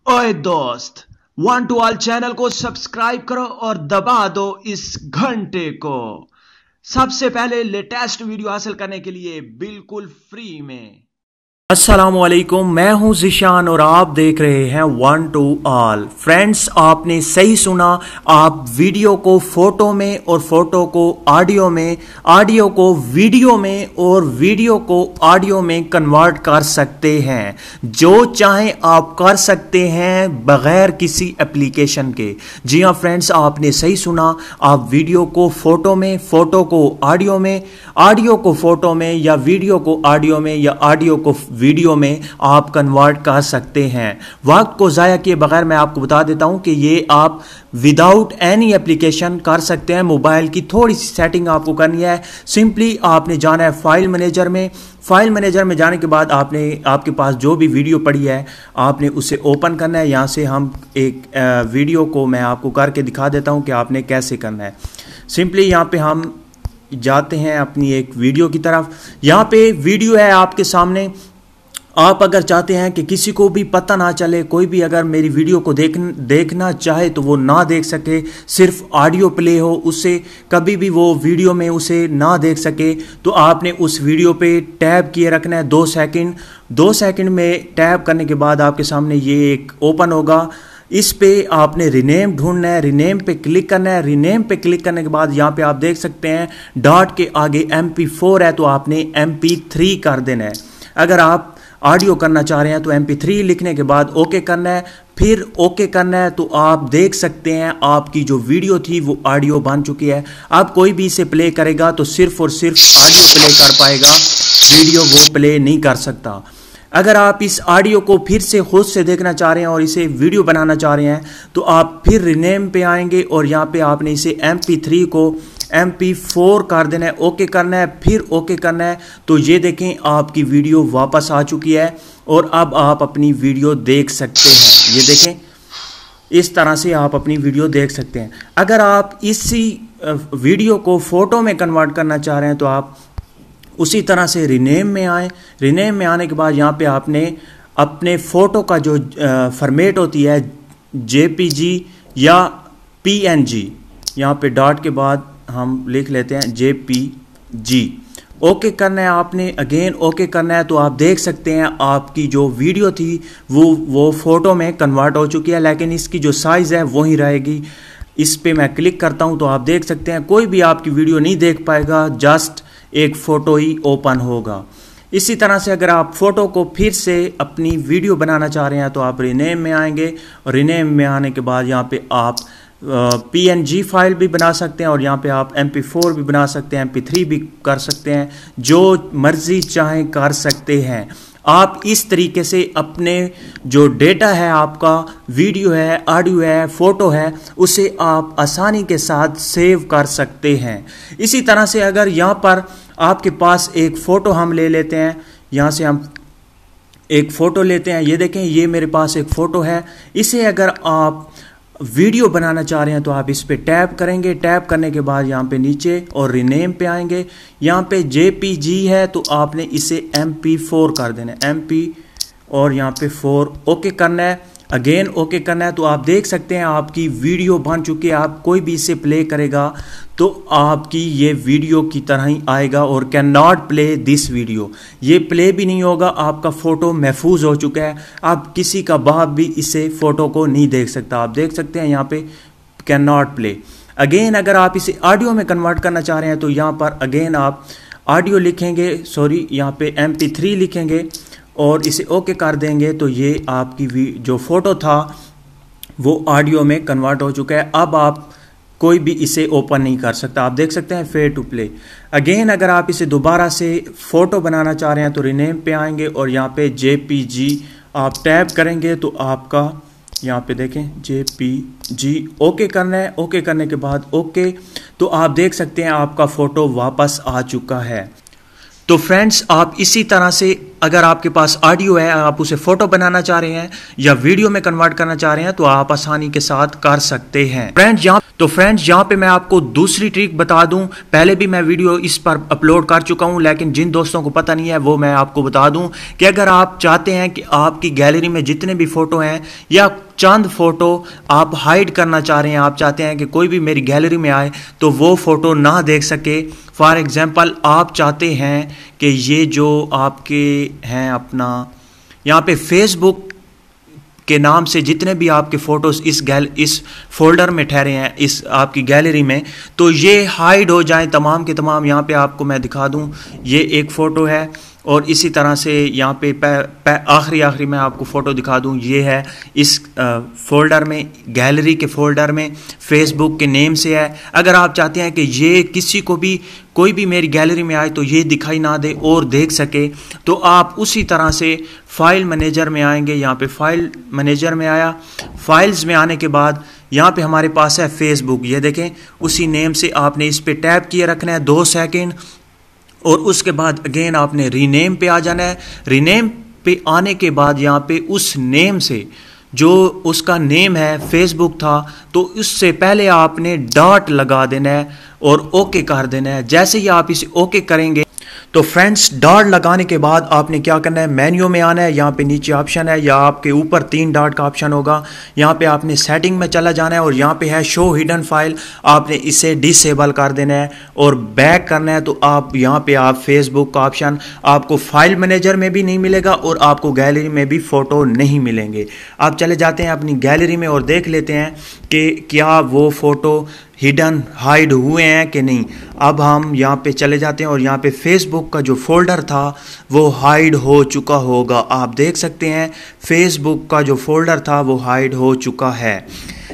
ओए दोस्त, one two all channel को सब्सक्राइब करो और दबा दो इस घंटे को। सबसे पहले लेटेस्ट वीडियो हासिल करने के लिए बिल्कुल फ्री में। अस्सलामुअलैकुम, मैं हूं जिशान और आप देख रहे हैं वन टू ऑल। फ्रेंड्स, आपने सही सुना, आप वीडियो को फोटो में और फोटो को ऑडियो में, ऑडियो को वीडियो में और वीडियो को ऑडियो में कन्वर्ट कर सकते हैं। जो चाहें आप कर सकते हैं बगैर किसी एप्लीकेशन के। जी हाँ फ्रेंड्स, आपने सही सुना, आप वीडियो को फोटो में, फोटो को ऑडियो में, ऑडियो को फोटो में या वीडियो को ऑडियो में या ऑडियो को वीडियो में आप कन्वर्ट कर सकते हैं। वक्त को ज़ाया किए बगैर मैं आपको बता देता हूं कि ये आप विदाउट एनी एप्लीकेशन कर सकते हैं। मोबाइल की थोड़ी सी सेटिंग आपको करनी है। सिंपली आपने जाना है फाइल मैनेजर में। फाइल मैनेजर में जाने के बाद आपके पास जो भी वीडियो पड़ी है आपने उसे ओपन करना है। यहाँ से हम एक वीडियो को मैं आपको करके दिखा देता हूँ कि आपने कैसे करना है। सिंपली यहाँ पे हम जाते हैं अपनी एक वीडियो की तरफ। यहाँ पे वीडियो है आपके सामने। आप अगर चाहते हैं कि किसी को भी पता ना चले, कोई भी अगर मेरी वीडियो को देखना चाहे तो वो ना देख सके, सिर्फ ऑडियो प्ले हो, उससे कभी भी वो वीडियो में उसे ना देख सके, तो आपने उस वीडियो पे टैब किए रखना है 2 सेकंड। 2 सेकंड में टैब करने के बाद आपके सामने ये एक ओपन होगा। इस पे आपने रीनेम ढूंढना है, रीनेम पे क्लिक करना है। रीनेम पे क्लिक करने के बाद यहाँ पे आप देख सकते हैं डॉट के आगे MP4 है तो आपने MP3 कर देना है। अगर आप ऑडियो करना चाह रहे हैं तो MP3 लिखने के बाद ओके करना है। फिर ओके करना है तो आप देख सकते हैं आपकी जो वीडियो थी वो ऑडियो बन चुकी है। अब कोई भी इसे प्ले करेगा तो सिर्फ और सिर्फ ऑडियो प्ले कर पाएगा, वीडियो वो प्ले नहीं कर सकता। अगर आप इस ऑडियो को फिर से खुद से देखना चाह रहे हैं और इसे वीडियो बनाना चाह रहे हैं तो आप फिर रीनेम पे आएंगे और यहाँ पे आपने इसे MP3 को MP4 कर देना है, ओके करना है, फिर ओके करना है। तो ये देखें आपकी वीडियो वापस आ चुकी है और अब आप अपनी वीडियो देख सकते हैं। ये देखें, इस तरह से आप अपनी वीडियो देख सकते हैं। अगर आप इसी वीडियो को फोटो में कन्वर्ट करना चाह रहे हैं तो आप उसी तरह से रीनेम में आए। रीनेम में आने के बाद यहाँ पे आपने अपने फ़ोटो का जो फॉर्मेट होती है JPG या PNG, यहाँ पे डॉट के बाद हम लिख लेते हैं JPG। ओके करना है आपने, अगेन ओके करना है। तो आप देख सकते हैं आपकी जो वीडियो थी वो फ़ोटो में कन्वर्ट हो चुकी है, लेकिन इसकी जो साइज़ है वही रहेगी। इस पे मैं क्लिक करता हूँ तो आप देख सकते हैं कोई भी आपकी वीडियो नहीं देख पाएगा, जस्ट एक फ़ोटो ही ओपन होगा। इसी तरह से अगर आप फ़ोटो को फिर से अपनी वीडियो बनाना चाह रहे हैं तो आप रीनेम में आएंगे और रीनेम में आने के बाद यहाँ पे आप PNG फाइल भी बना सकते हैं और यहाँ पे आप MP4 भी बना सकते हैं, MP3 भी कर सकते हैं, जो मर्ज़ी चाहें कर सकते हैं। आप इस तरीके से अपने जो डेटा है, आपका वीडियो है, ऑडियो है, फ़ोटो है, उसे आप आसानी के साथ सेव कर सकते हैं। इसी तरह से अगर यहाँ पर आपके पास एक फ़ोटो हम ले लेते हैं, यहाँ से हम एक फ़ोटो लेते हैं। ये देखें, ये मेरे पास एक फ़ोटो है। इसे अगर आप वीडियो बनाना चाह रहे हैं तो आप इस पे टैप करेंगे। टैप करने के बाद यहाँ पे नीचे और रीनेम पे आएंगे। यहाँ पे JPG है तो आपने इसे MP4 कर देना है, MP और यहाँ पे 4 ओके करना है, अगेन ओके करना है। तो आप देख सकते हैं आपकी वीडियो बन चुकी है। आप कोई भी इसे प्ले करेगा तो आपकी ये वीडियो की तरह ही आएगा और can not play this video, ये प्ले भी नहीं होगा। आपका फ़ोटो महफूज हो चुका है, आप किसी का बाप भी इसे फ़ोटो को नहीं देख सकता। आप देख सकते हैं यहाँ पे कैन नॉट प्ले। अगेन अगर आप इसे ऑडियो में कन्वर्ट करना चाह रहे हैं तो यहाँ पर अगेन आप ऑडियो लिखेंगे, सॉरी यहाँ पे MP3 लिखेंगे और इसे ओके कर देंगे तो ये आपकी जो फ़ोटो था वो ऑडियो में कन्वर्ट हो चुका है। अब आप कोई भी इसे ओपन नहीं कर सकता। आप देख सकते हैं फेयर टू प्ले। अगेन अगर आप इसे दोबारा से फ़ोटो बनाना चाह रहे हैं तो रीनेम पे आएंगे और यहाँ पे JPG आप टैप करेंगे तो आपका यहाँ पे देखें JPG ओके करना है। ओके करने के बाद ओके, तो आप देख सकते हैं आपका फ़ोटो वापस आ चुका है। तो फ्रेंड्स, आप इसी तरह से अगर आपके पास ऑडियो है, आप उसे फोटो बनाना चाह रहे हैं या वीडियो में कन्वर्ट करना चाह रहे हैं तो आप आसानी के साथ कर सकते हैं। फ्रेंड्स यहाँ पे मैं आपको दूसरी ट्रिक बता दूं। पहले भी मैं वीडियो इस पर अपलोड कर चुका हूं, लेकिन जिन दोस्तों को पता नहीं है वो मैं आपको बता दूं कि अगर आप चाहते हैं कि आपकी गैलरी में जितने भी फोटो हैं या चंद फोटो आप हाइड करना चाह रहे हैं, आप चाहते हैं कि कोई भी मेरी गैलरी में आए तो वो फोटो ना देख सके। फॉर एग्जांपल आप चाहते हैं कि ये जो आपके हैं अपना यहाँ पे फेसबुक के नाम से जितने भी आपके फोटोज इस फोल्डर में ठहरे हैं इस आपकी गैलरी में, तो ये हाइड हो जाएं तमाम के तमाम। यहाँ पे आपको मैं दिखा दूँ, ये एक फ़ोटो है और इसी तरह से यहाँ पे आखिरी मैं आपको फ़ोटो दिखा दूँ, ये है इस फोल्डर में, गैलरी के फोल्डर में फेसबुक के नेम से है। अगर आप चाहते हैं कि ये किसी को भी कोई भी मेरी गैलरी में आए तो ये दिखाई ना दे और देख सके, तो आप उसी तरह से फाइल मैनेजर में आएंगे। यहाँ पे फाइल मैनेजर में आया, फाइल्स में आने के बाद यहाँ पे हमारे पास है फेसबुक, ये देखें उसी नेम से आपने इस पे टैप किए रखना है 2 सेकंड और उसके बाद अगेन आपने रीनेम पे आ जाना है। रीनेम पे आने के बाद यहाँ पे उस नेम से जो उसका नेम है फेसबुक था तो उससे पहले आपने डॉट लगा देना है और ओके कर देना है। जैसे ही आप इसे ओके करेंगे तो फ्रेंड्स डॉट लगाने के बाद आपने क्या करना है, मेन्यू में आना है। यहाँ पे नीचे ऑप्शन है या आपके ऊपर 3 डॉट का ऑप्शन होगा, यहाँ पे आपने सेटिंग में चला जाना है और यहाँ पे है शो हिडन फाइल, आपने इसे डिसेबल कर देना है और बैक करना है। तो आप यहाँ पे आप फेसबुक का ऑप्शन आपको फाइल मैनेजर में भी नहीं मिलेगा और आपको गैलरी में भी फोटो नहीं मिलेंगे। आप चले जाते हैं अपनी गैलरी में और देख लेते हैं कि क्या वो फोटो हिडन हाइड हुए हैं कि नहीं। अब हम यहाँ पे चले जाते हैं और यहाँ पे फेसबुक का जो फोल्डर था वो हाइड हो चुका होगा। आप देख सकते हैं फेसबुक का जो फोल्डर था वो हाइड हो चुका है।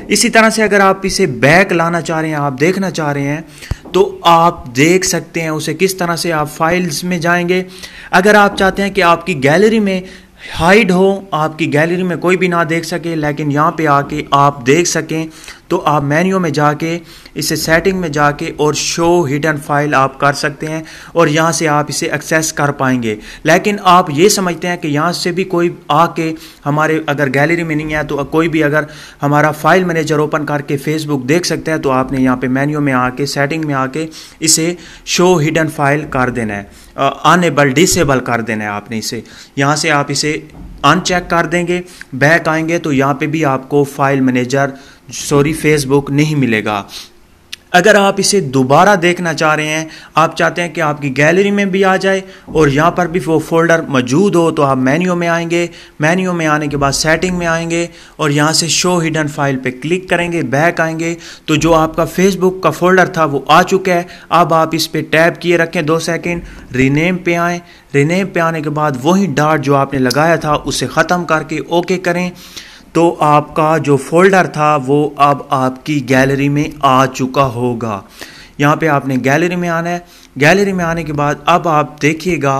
इसी तरह से अगर आप इसे बैक लाना चाह रहे हैं, आप देखना चाह रहे हैं, तो आप देख सकते हैं उसे किस तरह से। आप फाइल्स में जाएंगे, अगर आप चाहते हैं कि आपकी गैलरी में हाइड हो, आपकी गैलरी में कोई भी ना देख सके लेकिन यहाँ पे आके आप देख सकें, तो आप मेन्यू में जाके इसे सेटिंग में जाके और शो हिडन फाइल आप कर सकते हैं और यहाँ से आप इसे एक्सेस कर पाएंगे। लेकिन आप ये समझते हैं कि यहाँ से भी कोई आके हमारे अगर गैलरी में नहीं है तो कोई भी अगर हमारा फाइल मैनेजर ओपन करके फेसबुक देख सकता है, तो आपने यहाँ पे मेन्यू में आके सेटिंग में आके इसे शो हिडन फाइल कर देना है, अनेबल डिसेबल कर देना है आपने इसे। यहाँ से आप इसे अनचेक कर देंगे, बैक आएंगे तो यहाँ पे भी आपको फाइल मैनेजर फेसबुक नहीं मिलेगा। अगर आप इसे दोबारा देखना चाह रहे हैं, आप चाहते हैं कि आपकी गैलरी में भी आ जाए और यहाँ पर भी वो फोल्डर मौजूद हो, तो आप मेन्यू में आएंगे, मेन्यू में आने के बाद सेटिंग में आएंगे और यहाँ से शो हिडन फाइल पे क्लिक करेंगे, बैक आएंगे तो जो आपका फेसबुक का फोल्डर था वो आ चुका है। अब आप इस पे टैप किए रखें 2 सेकंड, रीनेम पे आएँ, रीनेम पे आने के बाद वही डॉट जो आपने लगाया था उसे ख़त्म करके ओके करें, तो आपका जो फोल्डर था वो अब आपकी गैलरी में आ चुका होगा। यहाँ पे आपने गैलरी में आना है, गैलरी में आने के बाद अब आप देखिएगा,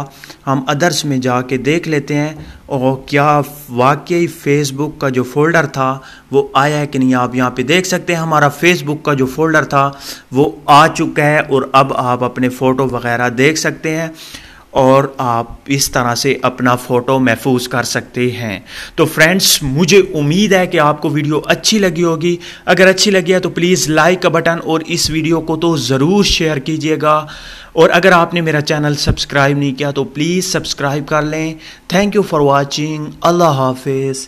हम अदर्स में जाके देख लेते हैं और क्या वाकई फेसबुक का जो फोल्डर था वो आया है कि नहीं। आप यहाँ पे देख सकते हैं हमारा फेसबुक का जो फोल्डर था वो आ चुका है और अब आप अपने फ़ोटो वगैरह देख सकते हैं और आप इस तरह से अपना फ़ोटो महफूज कर सकते हैं। तो फ्रेंड्स, मुझे उम्मीद है कि आपको वीडियो अच्छी लगी होगी। अगर अच्छी लगी है तो प्लीज़ लाइक का बटन और इस वीडियो को तो ज़रूर शेयर कीजिएगा और अगर आपने मेरा चैनल सब्सक्राइब नहीं किया तो प्लीज़ सब्सक्राइब कर लें। Thank you for watching. अल्लाह हाफिज़।